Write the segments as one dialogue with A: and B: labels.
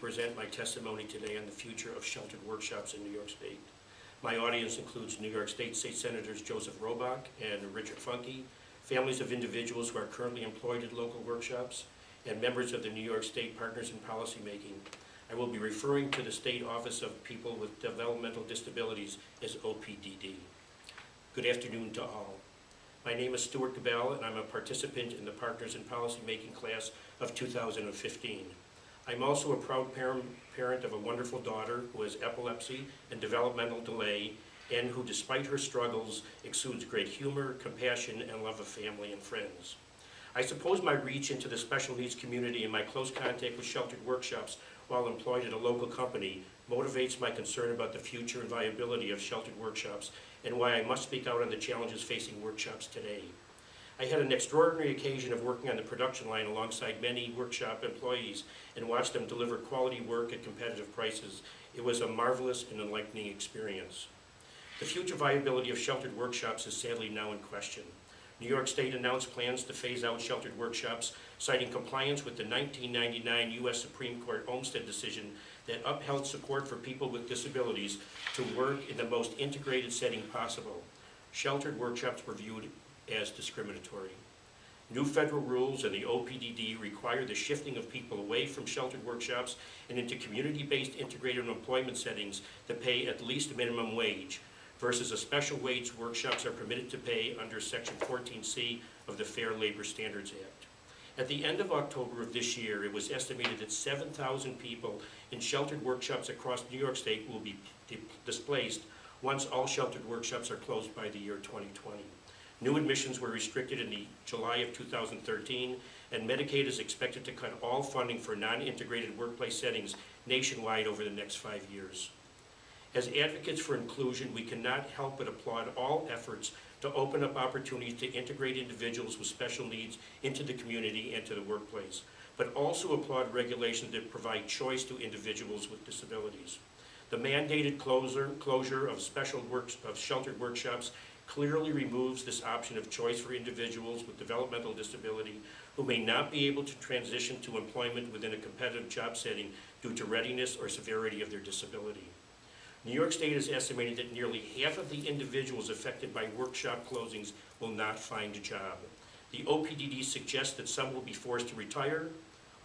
A: present my testimony today on the future of sheltered workshops in New York State. My audience includes New York State Senators Joseph Robach and Richard Funke, families of individuals who are currently employed at local workshops, and members of the New York State Partners in Policymaking. I will be referring to the State Office of People with Developmental Disabilities as OPDD. Good afternoon to all. My name is Stuart and I'm a participant in the Partners in Policymaking class of 2015. I'm also a proud parent of a wonderful daughter who has epilepsy and developmental delay, and who, despite her struggles, exudes great humor, compassion, and love of family and friends. I suppose my reach into the special needs community and my close contact with sheltered workshops while employed at a local company motivates my concern about the future and viability of sheltered workshops and why I must speak out on the challenges facing workshops today. I had an extraordinary occasion of working on the production line alongside many workshop employees and watched them deliver quality work at competitive prices. It was a marvelous and enlightening experience. The future viability of sheltered workshops is sadly now in question. New York State announced plans to phase out sheltered workshops, citing compliance with the 1999 U.S. Supreme Court Olmstead decision that upheld support for people with disabilities to work in the most integrated setting possible. Sheltered workshops were viewed as discriminatory. New federal rules and the OPDD require the shifting of people away from sheltered workshops and into community-based integrated employment settings that pay at least minimum wage, versus a special wage workshops are permitted to pay under Section 14C of the Fair Labor Standards Act. At the end of October of this year, it was estimated that 7,000 people in sheltered workshops across New York State will be displaced once all sheltered workshops are closed by the year 2020. New admissions were restricted in July of 2013, and Medicaid is expected to cut all funding for non-integrated workplace settings nationwide over the next 5 years. As advocates for inclusion, we cannot help but applaud all efforts to open up opportunities to integrate individuals with special needs into the community and to the workplace, but also applaud regulations that provide choice to individuals with disabilities. The mandated closure of sheltered workshops clearly removes this option of choice for individuals with developmental disability who may not be able to transition to employment within a competitive job setting due to readiness or severity of their disability. New York State has estimated that nearly half of the individuals affected by workshop closings will not find a job. The OPDD suggests that some will be forced to retire,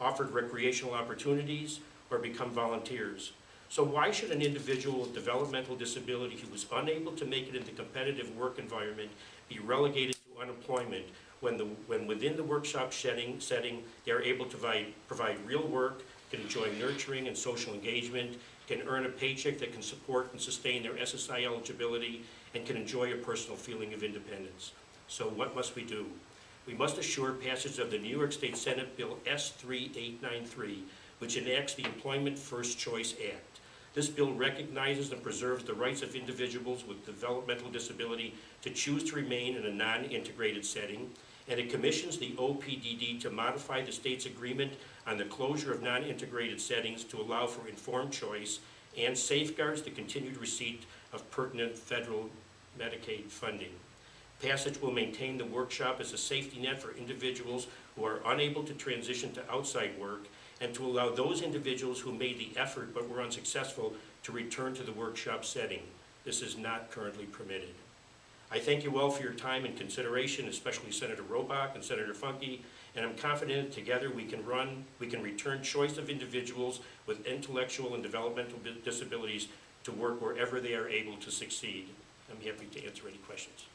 A: offered recreational opportunities, or become volunteers. So why should an individual with developmental disability who is unable to make it in the competitive work environment be relegated to unemployment when within the workshop setting they are able to provide real work, can enjoy nurturing and social engagement, can earn a paycheck that can support and sustain their SSI eligibility, and can enjoy a personal feeling of independence? So what must we do? We must assure passage of the New York State Senate Bill S3893, which enacts the Employment First Choice Act. This bill recognizes and preserves the rights of individuals with developmental disability to choose to remain in a non-integrated setting, and it commissions the OPDD to modify the state's agreement on the closure of non-integrated settings to allow for informed choice and safeguards the continued receipt of pertinent federal Medicaid funding. Passage will maintain the workshop as a safety net for individuals who are unable to transition to outside work, and to allow those individuals who made the effort but were unsuccessful to return to the workshop setting. This is not currently permitted. I thank you all for your time and consideration, especially Senator Robach and Senator Funke, and I'm confident together we can return choice of individuals with intellectual and developmental disabilities to work wherever they are able to succeed. I'm happy to answer any questions.